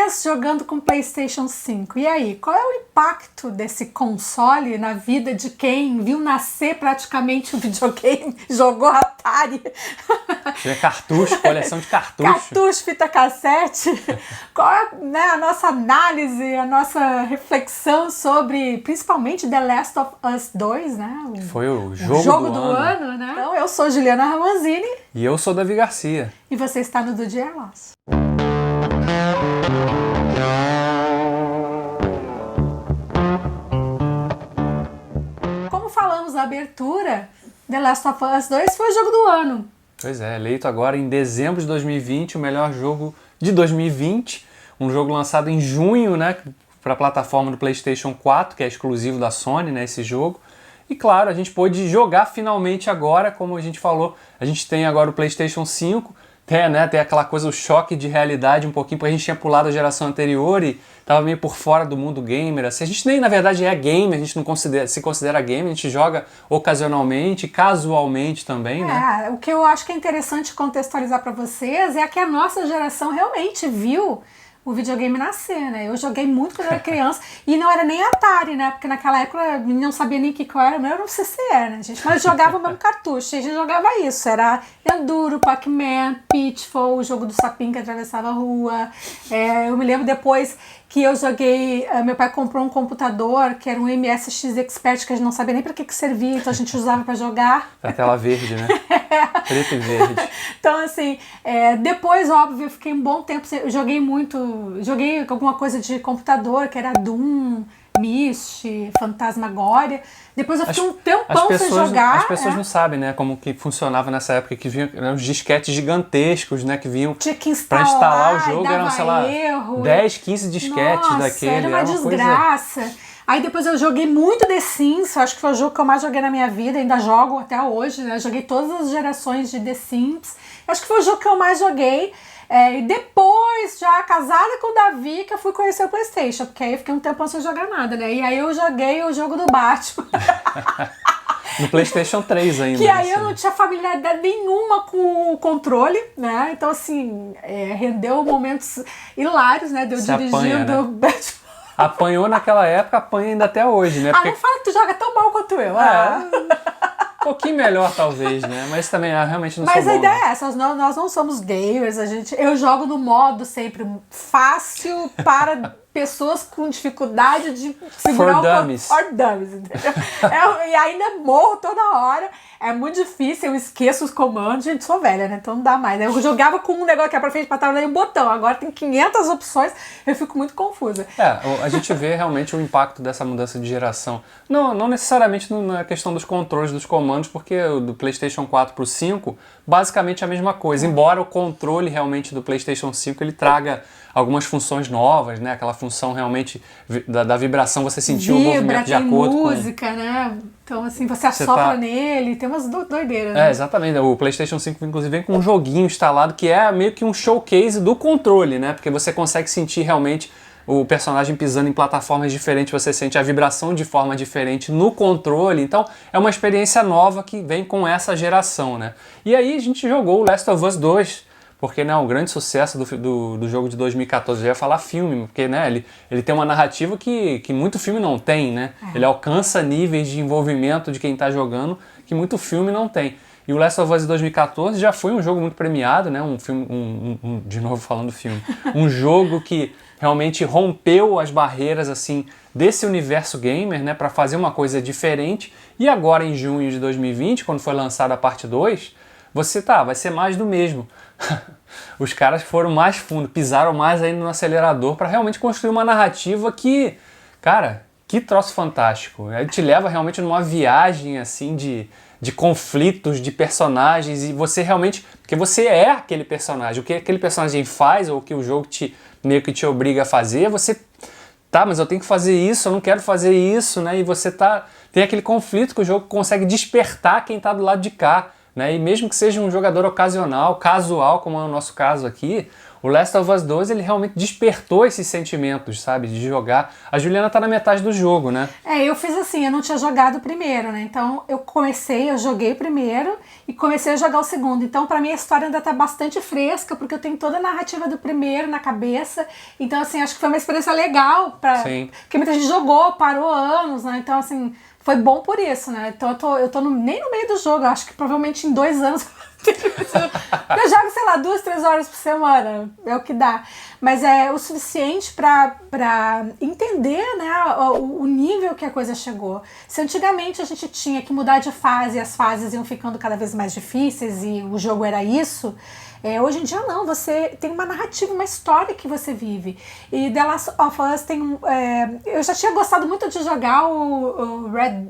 dias jogando com PlayStation 5. E aí, qual é o impacto desse console na vida de quem viu nascer praticamente o videogame, jogou Atari? Tinha cartucho, coleção de cartucho. Cartucho, fita cassete. Qual é, né, a nossa análise, a nossa reflexão sobre, principalmente, The Last of Us 2, né? Foi o jogo do ano, né? Então, eu sou Juliana Ramanzini. E eu sou Davi Garcia. E você está no Do Dia é Nosso. Como falamos na abertura, The Last of Us 2 foi o jogo do ano. Pois é, eleito agora em dezembro de 2020, o melhor jogo de 2020. Um jogo lançado em junho, né, para a plataforma do PlayStation 4, que é exclusivo da Sony, né, esse jogo. E claro, a gente pôde jogar finalmente agora, como a gente falou, a gente tem agora o PlayStation 5, tem aquela coisa, o choque de realidade um pouquinho, porque a gente tinha pulado a geração anterior e estava meio por fora do mundo gamer. Assim, a gente nem, na verdade, é gamer, a gente não se considera gamer, a gente joga ocasionalmente, casualmente também, né? O que eu acho que é interessante contextualizar para vocês é que a nossa geração realmente viu o videogame nascer, né? Eu joguei muito quando eu era criança e não era nem Atari, né? Porque naquela época não sabia nem o que era, não era o CCE, né, gente? Mas jogava o mesmo cartucho, a gente jogava isso, era Enduro, Pac-Man, Pitfall, o jogo do sapinho que atravessava a rua. Eu me lembro depois que eu joguei, meu pai comprou um computador que era um MSX Expert, que a gente não sabia nem para que servia, então a gente usava para jogar. A tela verde, né? Preto e verde. Então, assim, depois, óbvio, eu fiquei um bom tempo, joguei alguma coisa de computador, que era Doom, Myst, Fantasmagoria. Depois eu fiquei um tempão sem jogar. As pessoas não sabem, né, como que funcionava nessa época, que vinham os disquetes gigantescos, né, que vinham para instalar o jogo, eram, sei lá, 10, 15 disquetes. Nossa, daquele. Era uma desgraça. Aí depois eu joguei muito The Sims, acho que foi o jogo que eu mais joguei na minha vida, ainda jogo até hoje, né? Joguei todas as gerações de The Sims. Acho que foi o jogo que eu mais joguei. E depois, já casada com o Davi, que eu fui conhecer o PlayStation, porque aí eu fiquei um tempo sem jogar nada, né? E aí eu joguei o jogo do Batman. No PlayStation 3 ainda. Que aí eu não tinha familiaridade nenhuma com o controle, né? Então, assim, rendeu momentos hilários, né? Deu dirigindo o Batman. Apanhou naquela época, apanha ainda até hoje, né? Porque... não fala que tu joga tão mal quanto eu. Um pouquinho melhor, talvez, né? Mas também realmente não sou bom. Mas a ideia é essa, nós não somos gamers, eu jogo no modo sempre fácil para pessoas com dificuldade de segurar For dummies. For dummies, entendeu? E ainda morro toda hora, é muito difícil, eu esqueço os comandos, gente, sou velha, né? Então não dá mais. Eu jogava com um negócio que é pra frente, pra trás, e um botão, agora tem 500 opções, eu fico muito confusa. A gente vê realmente o impacto dessa mudança de geração. Não necessariamente na questão dos controles, dos comandos, porque do PlayStation 4 pro 5, basicamente é a mesma coisa, embora o controle realmente do PlayStation 5 ele traga algumas funções novas, né? Aquela função realmente da vibração, você sentir o movimento de acordo com... música, né? Então, assim, você assopra nele, tem umas doideiras, né? Exatamente. O PlayStation 5, inclusive, vem com um joguinho instalado que é meio que um showcase do controle, né? Porque você consegue sentir realmente o personagem pisando em plataformas diferentes, você sente a vibração de forma diferente no controle. Então, é uma experiência nova que vem com essa geração, né? E aí, a gente jogou o Last of Us 2, porque, né, o grande sucesso do jogo de 2014, eu ia falar filme, porque, né, ele tem uma narrativa que muito filme não tem, né? Ele alcança níveis de envolvimento de quem está jogando que muito filme não tem. E o Last of Us de 2014 já foi um jogo muito premiado, né? Um filme, de novo falando filme, um jogo que realmente rompeu as barreiras, assim, desse universo gamer, né, para fazer uma coisa diferente. E agora, em junho de 2020, quando foi lançada a parte 2, vai ser mais do mesmo. Os caras foram mais fundo, pisaram mais ainda no acelerador para realmente construir uma narrativa que, cara, que troço fantástico. Ele te leva realmente numa viagem assim de conflitos, de personagens, e você realmente, porque você é aquele personagem, o que aquele personagem faz ou o que o jogo meio que te obriga a fazer, você mas eu tenho que fazer isso, eu não quero fazer isso, né? E você tem aquele conflito que o jogo consegue despertar quem tá do lado de cá. Né? E mesmo que seja um jogador ocasional, casual, como é o nosso caso aqui, O Last of Us 2, ele realmente despertou esses sentimentos, sabe? De jogar. A Juliana tá na metade do jogo, né? Eu fiz assim, eu não tinha jogado o primeiro, né? Então eu joguei o primeiro e comecei a jogar o segundo. Então pra mim a história ainda tá bastante fresca, porque eu tenho toda a narrativa do primeiro na cabeça. Então assim, acho que foi uma experiência legal, porque muita gente jogou, parou anos, né? Então assim, foi bom por isso, né? Então eu tô nem no meio do jogo, eu acho que provavelmente em 2 anos... eu jogo, sei lá, 2, 3 horas por semana, é o que dá. Mas é o suficiente pra entender, né, o nível que a coisa chegou. Se antigamente a gente tinha que mudar de fase e as fases iam ficando cada vez mais difíceis e o jogo era isso, hoje em dia não, você tem uma narrativa, uma história que você vive. E The Last of Us tem... eu já tinha gostado muito de jogar o Red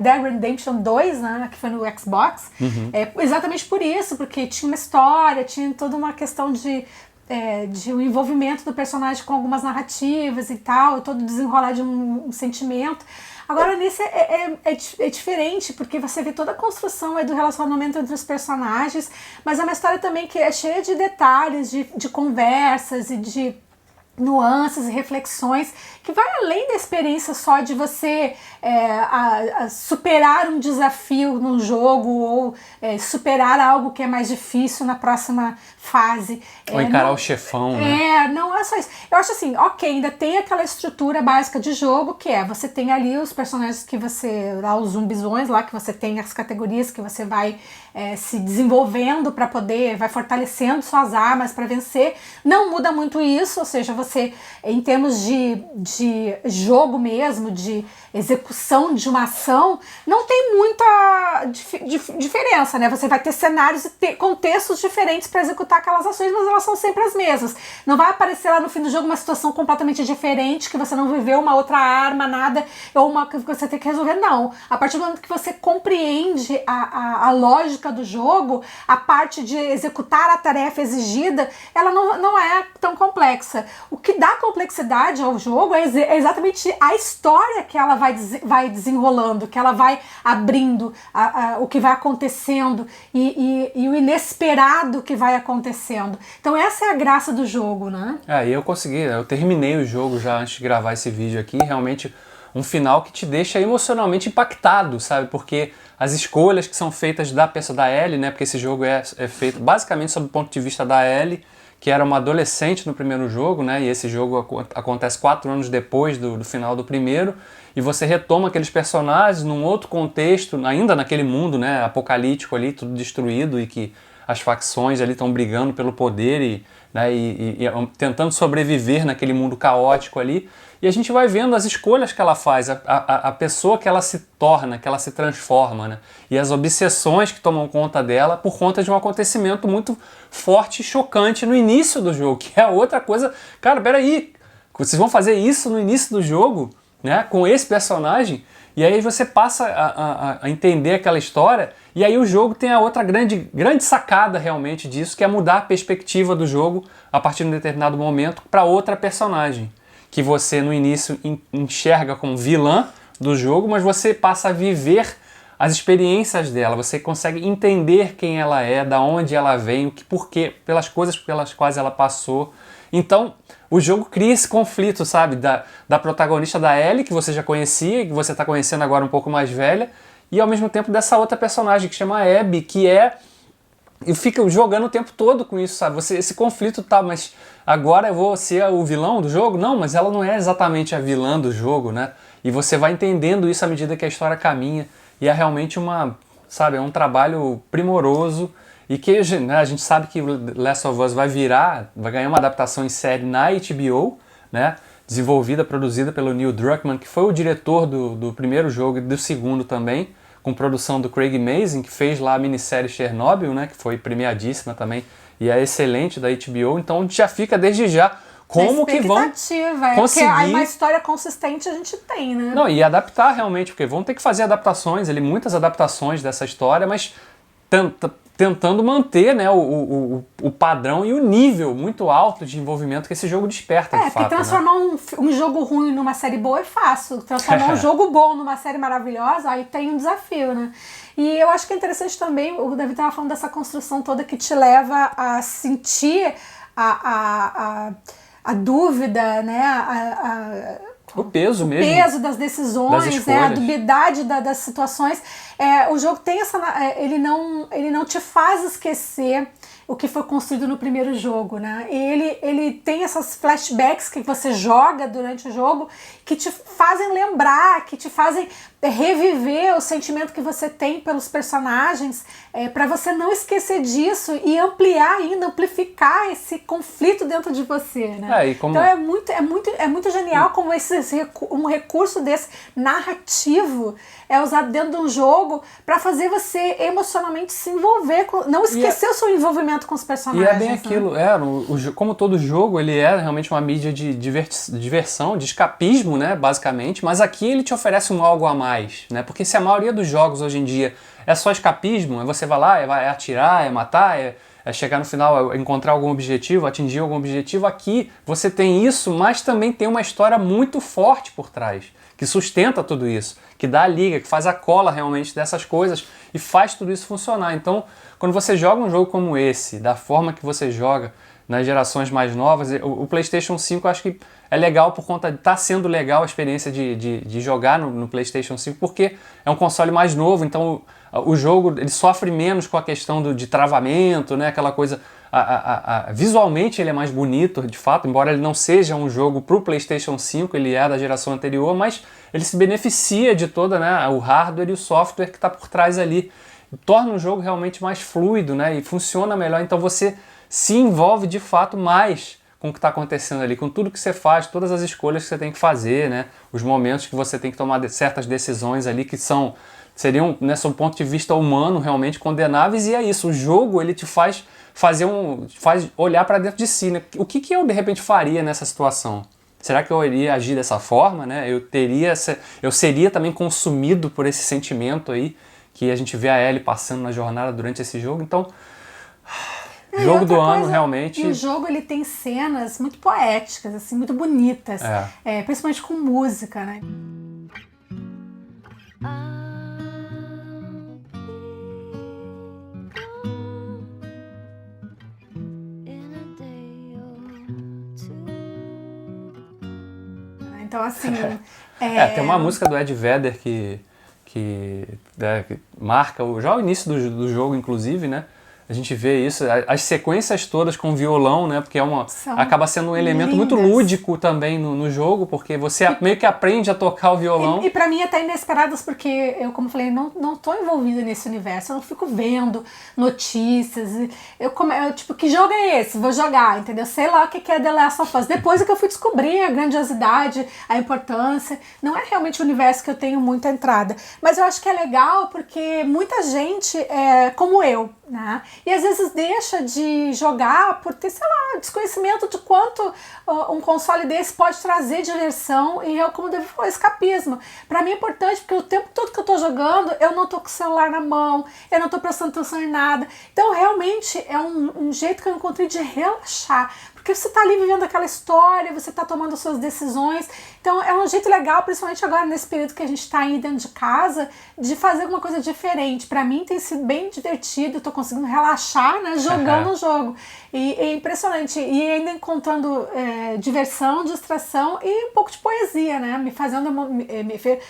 Dead Redemption 2, né, que foi no Xbox, exatamente por isso, porque tinha uma história, tinha toda uma questão de um envolvimento do personagem com algumas narrativas e tal, todo desenrolar de um sentimento. Agora nesse é diferente, porque você vê toda a construção do relacionamento entre os personagens, mas é uma história também que é cheia de detalhes, de conversas e de nuances e reflexões que vai além da experiência só de você superar um desafio num jogo ou superar algo que é mais difícil na próxima fase. Ou encarar o chefão, né? Não é só isso. Eu acho assim, ok, ainda tem aquela estrutura básica de jogo que você tem ali os personagens que você, lá os zumbizões lá, que você tem as categorias que você vai se desenvolvendo para poder, vai fortalecendo suas armas para vencer. Não muda muito isso, ou seja, você, em termos de jogo mesmo, de execução de uma ação, não tem muita diferença, né? Você vai ter cenários e contextos diferentes para executar aquelas ações, mas elas são sempre as mesmas. Não vai aparecer lá no fim do jogo uma situação completamente diferente, que você não viveu uma outra arma, nada, ou uma que você tem que resolver, não. A partir do momento que você compreende a lógica do jogo, a parte de executar a tarefa exigida, ela não é tão complexa. O que dá complexidade ao jogo é exatamente a história que ela vai desenrolando, que ela vai abrindo, o que vai acontecendo e o inesperado que vai acontecendo. Então essa é a graça do jogo, né? E eu terminei o jogo já antes de gravar esse vídeo aqui, realmente um final que te deixa emocionalmente impactado, sabe? Porque as escolhas que são feitas da pessoa da Ellie, né? Porque esse jogo é feito basicamente sob o ponto de vista da Ellie, que era uma adolescente no primeiro jogo, né? E esse jogo acontece 4 anos depois do final do primeiro, e você retoma aqueles personagens num outro contexto, ainda naquele mundo, né, apocalíptico ali, tudo destruído, e que as facções ali estão brigando pelo poder e tentando sobreviver naquele mundo caótico ali. E a gente vai vendo as escolhas que ela faz, a pessoa que ela se torna, que ela se transforma, né? E as obsessões que tomam conta dela por conta de um acontecimento muito forte e chocante no início do jogo, que é outra coisa. Cara, peraí, vocês vão fazer isso no início do jogo, né? Com esse personagem? E aí você passa a entender aquela história, e aí o jogo tem a outra grande sacada realmente disso, que é mudar a perspectiva do jogo a partir de um determinado momento para outra personagem, que você no início enxerga como vilã do jogo, mas você passa a viver as experiências dela, você consegue entender quem ela é, da onde ela vem, o que, porquê, pelas coisas pelas quais ela passou. Então, o jogo cria esse conflito, sabe, da protagonista da Ellie, que você já conhecia, que você está conhecendo agora um pouco mais velha, e ao mesmo tempo dessa outra personagem que chama Abby, e fica jogando o tempo todo com isso, sabe? Esse conflito tá, mas agora eu vou ser o vilão do jogo? Não, mas ela não é exatamente a vilã do jogo, né? E você vai entendendo isso à medida que a história caminha, e é realmente é um trabalho primoroso, e que, né, a gente sabe que Last of Us vai ganhar uma adaptação em série na HBO, né? Desenvolvida, produzida pelo Neil Druckmann, que foi o diretor do primeiro jogo e do segundo também, com produção do Craig Mazin, que fez lá a minissérie Chernobyl, né? Que foi premiadíssima também, e é excelente da HBO. Então a gente já fica desde já como que vão conseguir... Porque aí uma história consistente a gente tem, né? Não, e adaptar realmente, porque vão ter que fazer adaptações, muitas adaptações dessa história, mas tentando manter, né, o padrão e o nível muito alto de envolvimento que esse jogo desperta, de fato. Porque transformar um jogo ruim numa série boa é fácil. Transformar um jogo bom numa série maravilhosa, aí tem um desafio, né? E eu acho que é interessante também, o David estava falando dessa construção toda que te leva a sentir a dúvida, né? O peso mesmo. O peso das decisões, né? A dubiedade das situações. O jogo tem essa. Ele não te faz esquecer o que foi construído no primeiro jogo, né? Ele tem essas flashbacks que você joga durante o jogo que te fazem lembrar, que te fazem reviver o sentimento que você tem pelos personagens, para você não esquecer disso e ampliar ainda, amplificar esse conflito dentro de você, né? Então é muito genial como um recurso desse narrativo é usado dentro de um jogo para fazer você emocionalmente se envolver, não esquecer o seu envolvimento com os personagens. E é bem aquilo, como todo jogo, ele é realmente uma mídia de diversão, de escapismo, né, basicamente, mas aqui ele te oferece algo a mais, né, porque se a maioria dos jogos hoje em dia é só escapismo, você vai lá, é atirar, é matar, é chegar no final, encontrar algum objetivo, atingir algum objetivo, aqui você tem isso, mas também tem uma história muito forte por trás, que sustenta tudo isso, que dá a liga, que faz a cola realmente dessas coisas e faz tudo isso funcionar. Então, quando você joga um jogo como esse, da forma que você joga nas gerações mais novas, o PlayStation 5 eu acho que é legal por conta de estar sendo legal a experiência de jogar no PlayStation 5, porque é um console mais novo, então o jogo ele sofre menos com a questão de travamento, né? Aquela coisa... visualmente ele é mais bonito, de fato, embora ele não seja um jogo para o PlayStation 5, ele é da geração anterior, mas ele se beneficia de toda, né, o hardware e o software que está por trás ali. Torna o jogo realmente mais fluido, né, e funciona melhor, então você se envolve de fato mais com o que está acontecendo ali, com tudo que você faz, todas as escolhas que você tem que fazer, né, os momentos que você tem que tomar certas decisões ali que seriam, né, sob o ponto de vista humano, realmente condenáveis, e é isso, o jogo ele te faz olhar para dentro de si, né? O que eu de repente faria nessa situação? Será que eu iria agir dessa forma, né? Eu seria também consumido por esse sentimento aí que a gente vê a Ellie passando na jornada durante esse jogo. Então, jogo do ano realmente. E o jogo ele tem cenas muito poéticas, assim, muito bonitas, principalmente com música, né? Então, assim... tem uma música do Ed Vedder que marca já o início do jogo, inclusive, né? A gente vê isso, as sequências todas com violão, né? Porque acaba sendo um elemento muito lúdico também no jogo, porque você meio que aprende a tocar o violão. E pra mim até inesperadas, porque eu, como falei, não tô envolvida nesse universo, eu não fico vendo notícias. Eu tipo, que jogo é esse? Vou jogar, entendeu? Sei lá o que é The Last of Us. Depois é que eu fui descobrir a grandiosidade, a importância. Não é realmente o universo que eu tenho muita entrada. Mas eu acho que é legal porque muita gente como eu, né? E às vezes deixa de jogar por ter, sei lá, desconhecimento de quanto um console desse pode trazer diversão e, como o David falou, escapismo. Pra mim é importante porque o tempo todo que eu tô jogando, eu não tô com o celular na mão, eu não tô prestando atenção em nada. Então realmente é um jeito que eu encontrei de relaxar. Porque você tá ali vivendo aquela história, você tá tomando suas decisões. Então é um jeito legal, principalmente agora nesse período que a gente tá aí dentro de casa, de fazer alguma coisa diferente. Pra mim tem sido bem divertido, eu tô conseguindo relaxar, né, jogando o jogo. E é impressionante. E ainda encontrando diversão, distração e um pouco de poesia, né?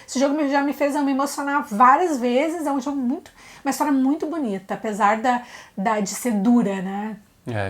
Esse jogo já me fez eu me emocionar várias vezes. É um jogo uma história muito bonita, apesar de ser dura, né?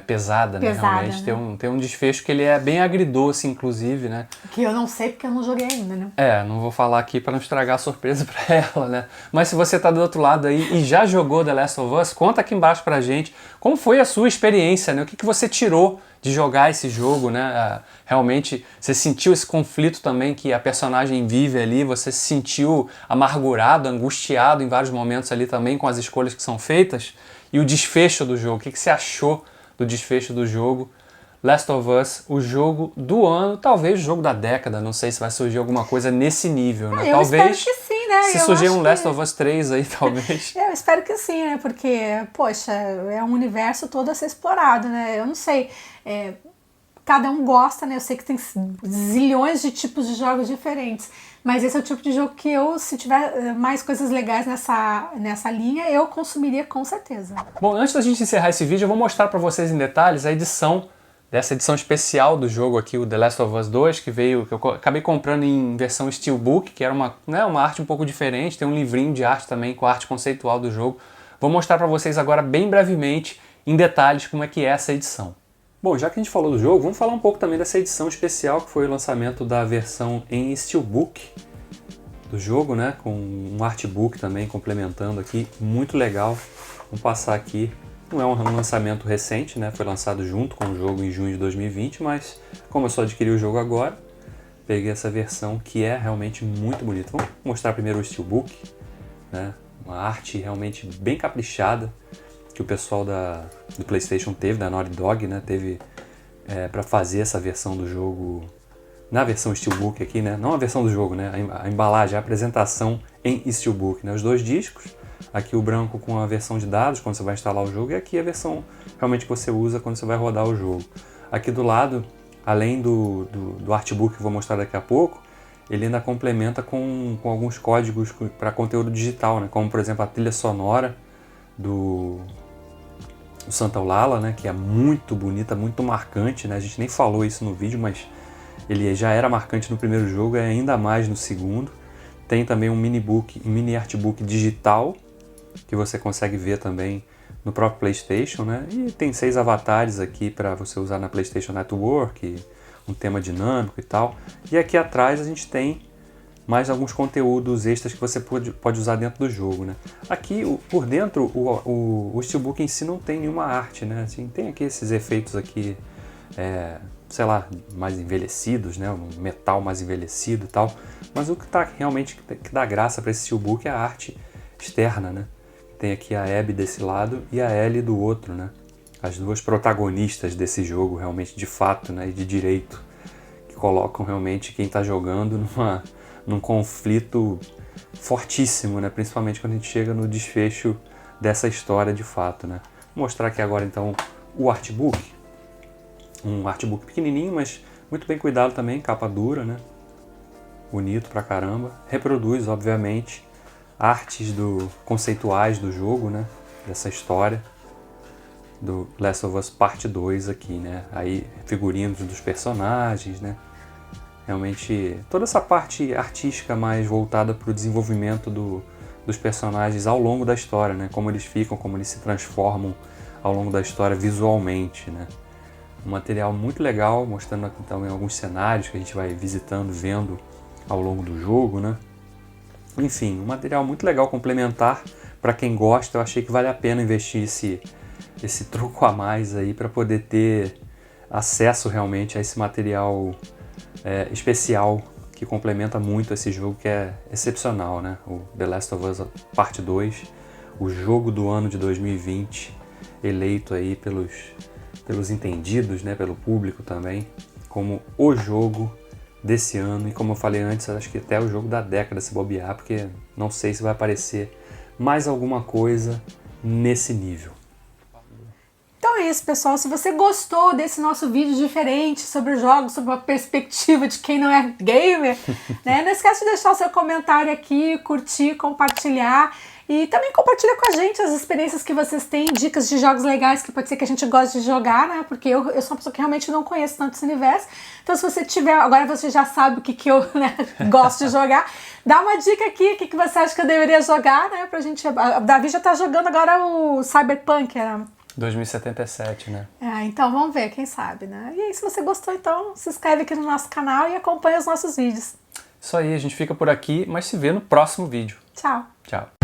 Pesada, né? Realmente. Né? Tem um desfecho que ele é bem agridoce, inclusive, né? Que eu não sei porque eu não joguei ainda, né? Não vou falar aqui para não estragar a surpresa para ela, né? Mas se você tá do outro lado aí e já jogou The Last of Us, conta aqui embaixo pra gente como foi a sua experiência, né? O que você tirou de jogar esse jogo, né? Realmente, você sentiu esse conflito também que a personagem vive ali, você se sentiu amargurado, angustiado em vários momentos ali também com as escolhas que são feitas, e o desfecho do jogo, o que você achou do desfecho do jogo? Last of Us, o jogo do ano, talvez o jogo da década, não sei se vai surgir alguma coisa nesse nível, né? Eu espero que sim, né? Se Eu surgir acho um Last que... of Us 3 aí, talvez. Eu espero que sim, né? Porque, poxa, é um universo todo a ser explorado, né? Eu não sei, cada um gosta, né? Eu sei que tem zilhões de tipos de jogos diferentes, mas esse é o tipo de jogo que eu, se tiver mais coisas legais nessa linha, eu consumiria com certeza. Bom, antes da gente encerrar esse vídeo, eu vou mostrar para vocês em detalhes a edição dessa edição especial do jogo aqui, o The Last of Us 2, que eu acabei comprando em versão Steelbook, que era uma arte um pouco diferente, tem um livrinho de arte também com a arte conceitual do jogo. Vou mostrar para vocês agora bem brevemente, em detalhes, como é que é essa edição. Bom, já que a gente falou do jogo, vamos falar um pouco também dessa edição especial, que foi o lançamento da versão em Steelbook do jogo, né, com um artbook também complementando aqui, muito legal. Vamos passar aqui. Não é um lançamento recente, né? Foi lançado junto com o jogo em junho de 2020, mas como eu só adquiri o jogo agora, peguei essa versão que é realmente muito bonita. Vamos mostrar primeiro o Steelbook, né? Uma arte realmente bem caprichada que o pessoal do PlayStation teve, da Naughty Dog, né? Teve para fazer essa versão do jogo na versão Steelbook aqui, né? Não a versão do jogo, né? A embalagem, a apresentação em Steelbook, né? Os dois discos. Aqui o branco com a versão de dados, quando você vai instalar o jogo, e aqui a versão realmente que você usa quando você vai rodar o jogo. Aqui do lado, além do artbook que eu vou mostrar daqui a pouco, ele ainda complementa com alguns códigos para conteúdo digital, né? Como por exemplo a trilha sonora do Santa Eulala, né? Que é muito bonita, muito marcante, né? A gente nem falou isso no vídeo, mas ele já era marcante no primeiro jogo e ainda mais no segundo. Tem também um mini artbook digital, que você consegue ver também no próprio PlayStation, né? E tem 6 avatares aqui para você usar na PlayStation Network, um tema dinâmico e tal. E aqui atrás a gente tem mais alguns conteúdos extras que você pode usar dentro do jogo, né? Aqui por dentro o Steelbook em si não tem nenhuma arte, né? Assim, tem aqui esses efeitos aqui, sei lá, mais envelhecidos, né? Um metal mais envelhecido e tal. Mas o que que dá graça para esse Steelbook é a arte externa, né? Tem aqui a Abby desse lado e a Ellie do outro, né? As duas protagonistas desse jogo, realmente, de fato, né? E de direito, que colocam realmente quem está jogando num conflito fortíssimo, né? Principalmente quando a gente chega no desfecho dessa história de fato, né? Vou mostrar aqui agora, então, o artbook. Um artbook pequenininho, mas muito bem cuidado também, capa dura, né? Bonito pra caramba. Reproduz, obviamente, artes conceituais do jogo, né? Dessa história do Last of Us Parte 2 aqui, né? Aí figurinos dos personagens, né? Realmente toda essa parte artística mais voltada para o desenvolvimento dos personagens ao longo da história, né? Como eles ficam, como eles se transformam ao longo da história visualmente, né? Um material muito legal, mostrando aqui também alguns cenários que a gente vai visitando, vendo ao longo do jogo, né? Enfim, um material muito legal, complementar para quem gosta. Eu achei que vale a pena investir esse troco a mais aí para poder ter acesso realmente a esse material especial que complementa muito esse jogo que é excepcional, né? O The Last of Us Parte 2, o jogo do ano de 2020, eleito aí pelos entendidos, né? Pelo público também, como o jogo desse ano, e como eu falei antes, acho que até o jogo da década se bobear, porque não sei se vai aparecer mais alguma coisa nesse nível. Então é isso, pessoal. Se você gostou desse nosso vídeo diferente sobre os jogos, sobre a perspectiva de quem não é gamer, né? Não esquece de deixar o seu comentário aqui, curtir, compartilhar. E também compartilha com a gente as experiências que vocês têm, dicas de jogos legais que pode ser que a gente goste de jogar, né? Porque eu sou uma pessoa que realmente não conheço tanto esse universo. Então se você tiver, agora você já sabe o que eu, né, gosto de jogar, dá uma dica aqui, o que você acha que eu deveria jogar, né? Pra gente... A Davi já tá jogando agora o Cyberpunk, né? 2077, né? Então vamos ver, quem sabe, né? E aí, se você gostou, então se inscreve aqui no nosso canal e acompanha os nossos vídeos. Isso aí, a gente fica por aqui, mas se vê no próximo vídeo. Tchau! Tchau!